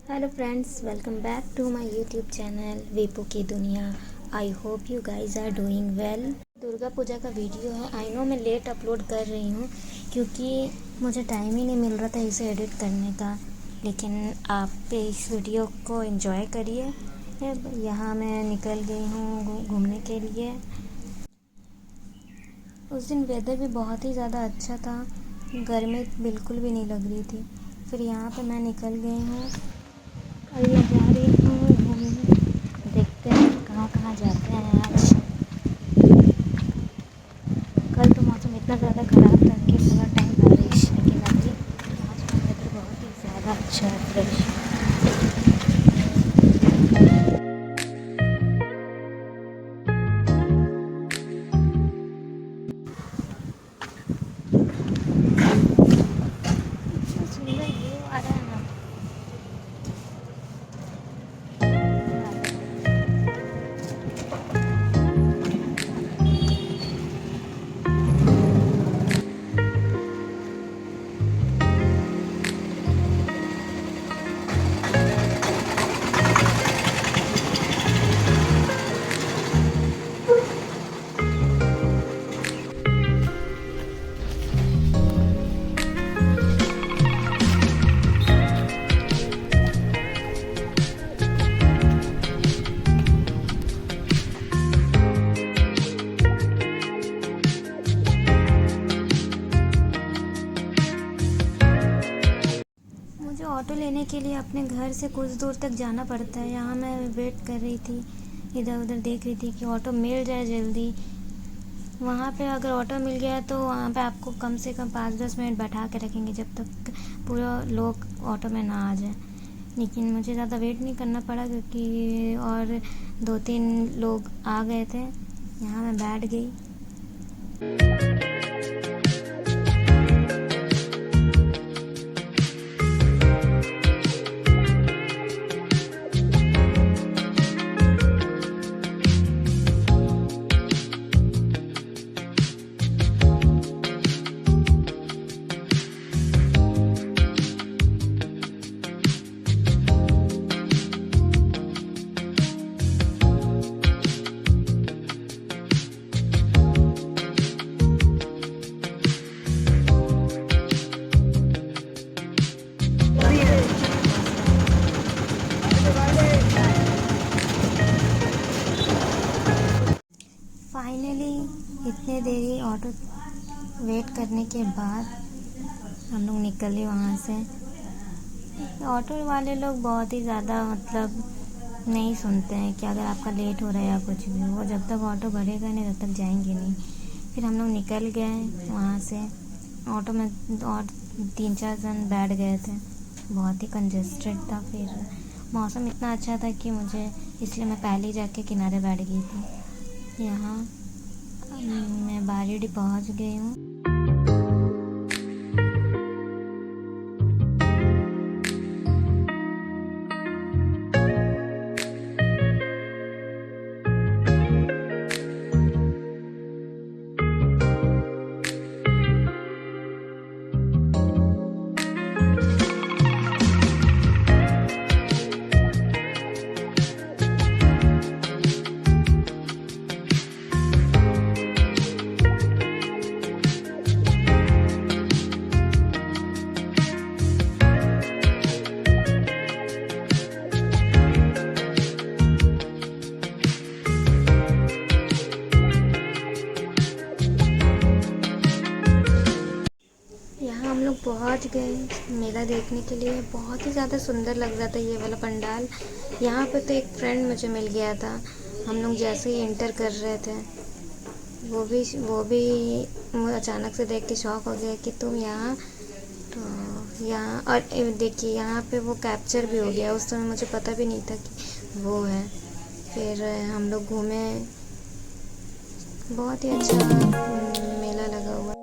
Hello friends, welcome back to my YouTube channel Vipu की दुनिया। I hope you guys are doing well. Durga Puja का video है। I know मैं late upload कर रही हूँ क्योंकि मुझे टाइम ही नहीं मिल रहा था इसे एडिट करने का, लेकिन आप इस वीडियो को एंजॉय करिए। यहाँ मैं निकल गई हूँ घूमने के लिए। उस दिन वेदर भी बहुत ही ज़्यादा अच्छा था, गर्मी बिल्कुल भी नहीं लग रही थी। फिर यहाँ पे मैं निकल गई हूँ और मैं जा रही हूँ घूमने। देखते हैं कहाँ कहाँ जाते हैं आज। कल तो मौसम इतना ज़्यादा ख़राब था कि पूरा टाइम बारिश, लेकिन अभी आज का वेदर बहुत ही ज़्यादा अच्छा है, फ्रेश। सुंदर व्यू आ रहा है ना। मुझे ऑटो लेने के लिए अपने घर से कुछ दूर तक जाना पड़ता है। यहाँ मैं वेट कर रही थी, इधर उधर देख रही थी कि ऑटो मिल जाए जल्दी। वहाँ पे अगर ऑटो मिल गया तो वहाँ पे आपको कम से कम 5-10 मिनट बैठा के रखेंगे जब तक पूरा लोग ऑटो में ना आ जाए। लेकिन मुझे ज़्यादा वेट नहीं करना पड़ा क्योंकि और 2-3 लोग आ गए थे। यहाँ मैं बैठ गई। फाइनली इतने देरी ऑटो वेट करने के बाद हम लोग निकले वहाँ से। ऑटो वाले लोग बहुत ही ज़्यादा नहीं सुनते हैं कि अगर आपका लेट हो रहा है या कुछ भी, वो जब तक ऑटो भरेगा नहीं तब तक जाएंगे नहीं। फिर हम लोग निकल गए वहाँ से। ऑटो में और 3-4 जन बैठ गए थे, बहुत ही कंजेस्टेड था। फिर मौसम इतना अच्छा था कि मुझे इसलिए मैं पहले ही जाके किनारे बैठ गई थी। यहाँ मैं बारीडी पहुँच गई हूँ। यहाँ हम लोग पहुँच गए मेला देखने के लिए। बहुत ही ज़्यादा सुंदर लग रहा था ये वाला पंडाल। यहाँ पे तो एक फ्रेंड मुझे मिल गया था। हम लोग जैसे ही एंटर कर रहे थे वो भी अचानक से देख के शॉक हो गया कि तुम यहाँ। तो यहाँ और देखिए यहाँ पे वो कैप्चर भी हो गया। उस समय मुझे पता भी नहीं था कि वो है। फिर हम लोग घूमे, बहुत ही अच्छा मेला लगा हुआ।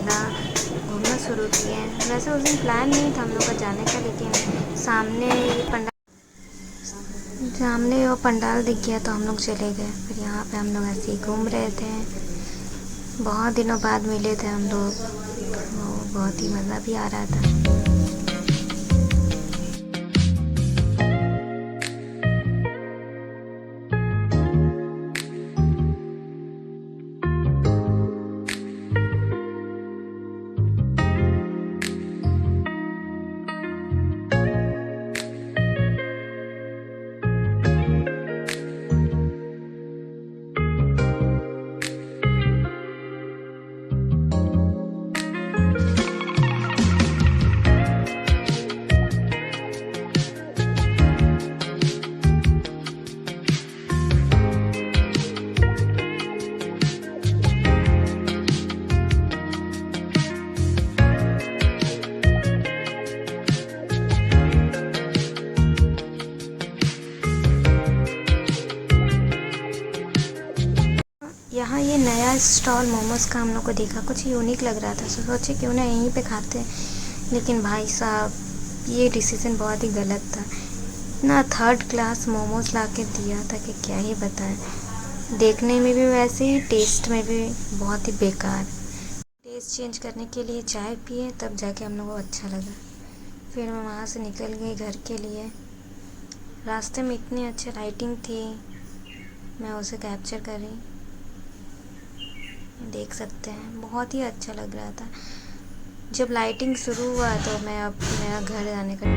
मेला घूमना शुरू किए। वैसे उस दिन प्लान नहीं था हम लोग का जाने का, लेकिन सामने वो पंडाल दिख गया तो हम लोग चले गए। फिर यहाँ पे हम लोग ऐसे ही घूम रहे थे। बहुत दिनों बाद मिले थे हम लोग, तो बहुत ही मज़ा भी आ रहा था। यहाँ ये नया स्टॉल मोमोज़ का हम लोग को देखा, कुछ यूनिक लग रहा था, सोचे क्यों ना यहीं पे खाते हैं। लेकिन भाई साहब ये डिसीज़न बहुत ही गलत था। इतना थर्ड क्लास मोमोज़ ला के दिया था कि क्या ही बताएं। देखने में भी वैसे ही, टेस्ट में भी बहुत ही बेकार। टेस्ट चेंज करने के लिए चाय पिए, तब जाके हम लोग को अच्छा लगा। फिर मैं वहाँ से निकल गई घर के लिए। रास्ते में इतनी अच्छी लाइटिंग थी, मैं उसे कैप्चर करी, देख सकते हैं, बहुत ही अच्छा लग रहा था। जब लाइटिंग शुरू हुआ तो मैं अब मेरा घर जाने का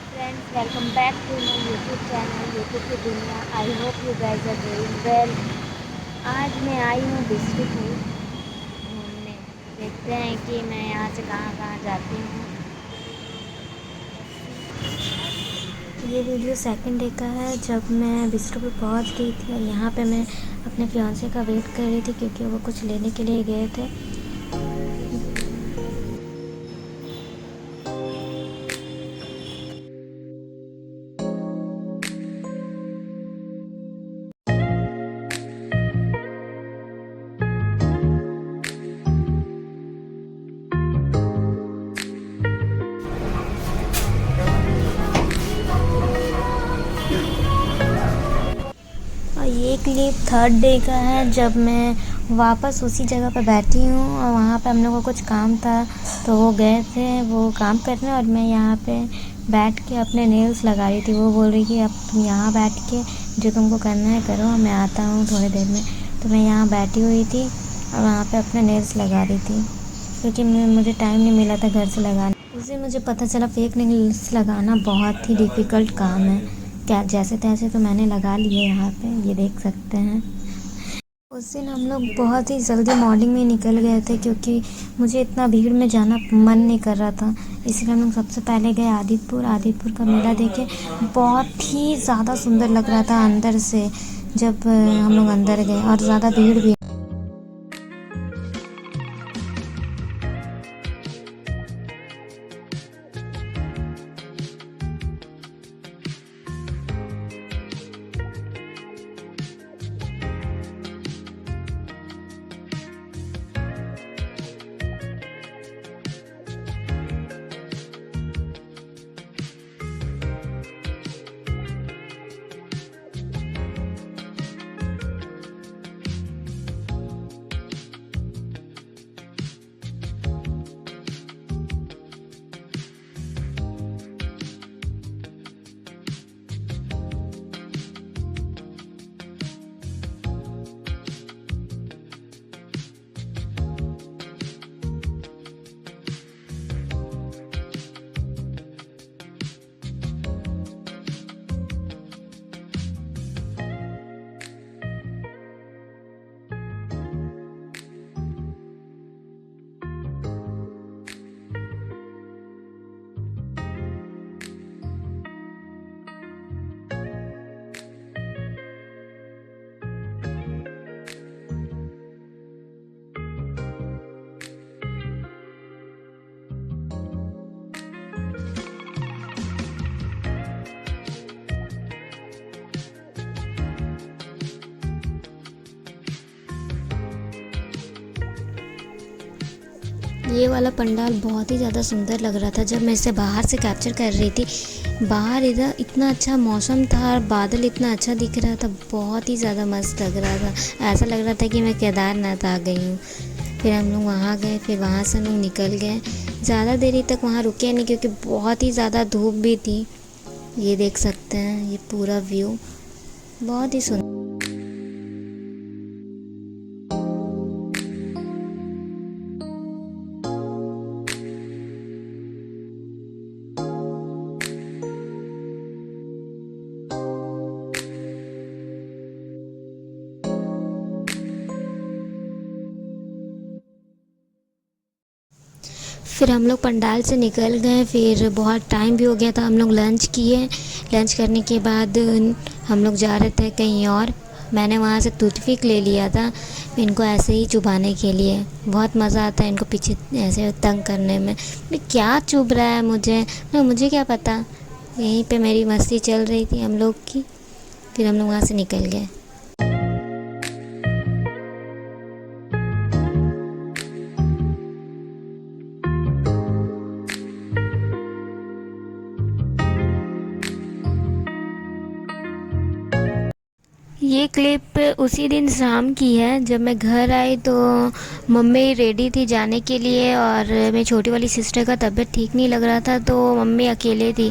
friends, welcome back to my YouTube channel YouTube की दुनिया। I hope you guys are doing well. आज मैं आई हूँ बिस्ट्रिपुर घूमने। देखते हैं कि मैं यहाँ से कहाँ कहाँ जाती हूँ। ये वीडियो सेकंड डे का है, जब मैं बिस्ट्रिपुर पहुँच गई थी और यहाँ पे मैं अपने फियांसे का वेट कर रही थी, क्योंकि वो कुछ लेने के लिए गए थे। ये क्लिप थर्ड डे का है, जब मैं वापस उसी जगह पर बैठी हूँ और वहाँ पे हम लोगों को कुछ काम था, तो वो गए थे वो काम करने, और मैं यहाँ पे बैठ के अपने नेल्स लगा रही थी। वो बोल रही कि अब तुम यहाँ बैठ के जो तुमको करना है करो, मैं आता हूँ थोड़ी देर में। तो मैं यहाँ बैठी हुई थी और वहाँ पे अपने नेल्स लगा रही थी, क्योंकि मुझे टाइम नहीं मिला था घर से लगाने। उस दिन मुझे पता चला फेक नेल्स लगाना बहुत ही डिफ़िकल्ट काम है। क्या जैसे तैसे तो मैंने लगा लिए यहाँ पे, ये देख सकते हैं। उस दिन हम लोग बहुत ही जल्दी मॉर्निंग में निकल गए थे, क्योंकि मुझे इतना भीड़ में जाना मन नहीं कर रहा था। इसलिए हम लोग सबसे पहले गए आदितपुर का मेला देखे। बहुत ही ज़्यादा सुंदर लग रहा था अंदर से, जब हम लोग अंदर गए, और ज़्यादा भीड़ भी। ये वाला पंडाल बहुत ही ज़्यादा सुंदर लग रहा था जब मैं इसे बाहर से कैप्चर कर रही थी। बाहर इधर इतना अच्छा मौसम था और बादल इतना अच्छा दिख रहा था, बहुत ही ज़्यादा मस्त लग रहा था। ऐसा लग रहा था कि मैं केदारनाथ आ गई हूँ। फिर हम लोग वहाँ गए, फिर वहाँ से हम लोग निकल गए। ज़्यादा देरी तक वहाँ रुके नहीं क्योंकि बहुत ही ज़्यादा धूप भी थी। ये देख सकते हैं, ये पूरा व्यू बहुत ही सुंदर। फिर हम लोग पंडाल से निकल गए। फिर बहुत टाइम भी हो गया था, हम लोग लंच किए। लंच करने के बाद हम लोग जा रहे थे कहीं और। मैंने वहाँ से टूथपिक ले लिया था इनको ऐसे ही चुभाने के लिए। बहुत मज़ा आता है इनको पीछे ऐसे तंग करने में। क्या चुभ रहा है मुझे क्या पता। यहीं पे मेरी मस्ती चल रही थी हम लोग की। फिर हम लोग वहाँ से निकल गए। ये क्लिप उसी दिन शाम की है जब मैं घर आई तो मम्मी रेडी थी जाने के लिए और मेरी छोटी वाली सिस्टर का तबीयत ठीक नहीं लग रहा था तो मम्मी अकेले थी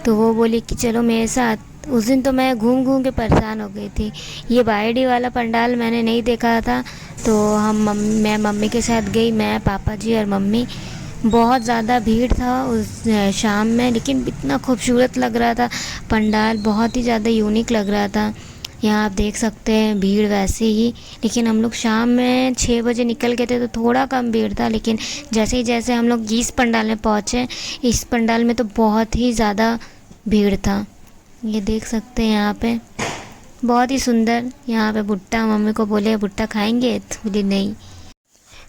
तो वो बोली कि चलो मेरे साथ। उस दिन तो मैं घूम घूम के परेशान हो गई थी। ये बाईडी वाला पंडाल मैंने नहीं देखा था तो मैं मम्मी के साथ गई, मैं पापा जी और मम्मी। बहुत ज़्यादा भीड़ था उस शाम में, लेकिन इतना खूबसूरत लग रहा था पंडाल, बहुत ही ज़्यादा यूनिक लग रहा था। यहाँ आप देख सकते हैं भीड़ वैसे ही, लेकिन हम लोग शाम में 6 बजे निकल गए थे तो थोड़ा कम भीड़ था। लेकिन जैसे हम लोग इस पंडाल में पहुँचे, इस पंडाल में तो बहुत ही ज़्यादा भीड़ था। ये देख सकते हैं यहाँ पे बहुत ही सुंदर। यहाँ पे भुट्टा, मम्मी को बोले भुट्टा खाएंगे तो बोली नहीं।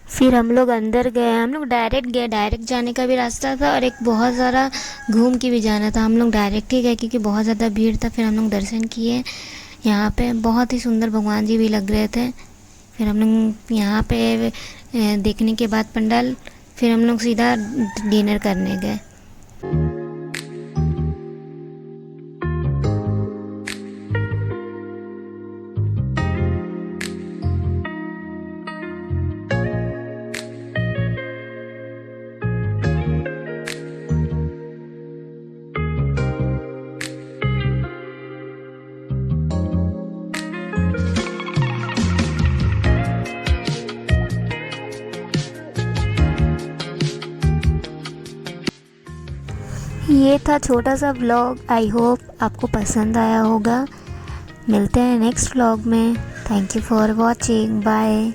फिर हम लोग अंदर गए। हम लोग डायरेक्ट जाने का भी रास्ता था और एक बहुत ज़्यादा घूम के भी जाना था। हम लोग डायरेक्ट ही गए क्योंकि बहुत ज़्यादा भीड़ था। फिर हम लोग दर्शन किए। यहाँ पे बहुत ही सुंदर भगवान जी भी लग रहे थे। फिर हम लोग यहाँ पे देखने के बाद पंडाल, फिर हम लोग सीधा डिनर करने गए। ये था छोटा सा व्लॉग। आई होप आपको पसंद आया होगा। मिलते हैं नेक्स्ट व्लॉग में। Thank you for watching. Bye.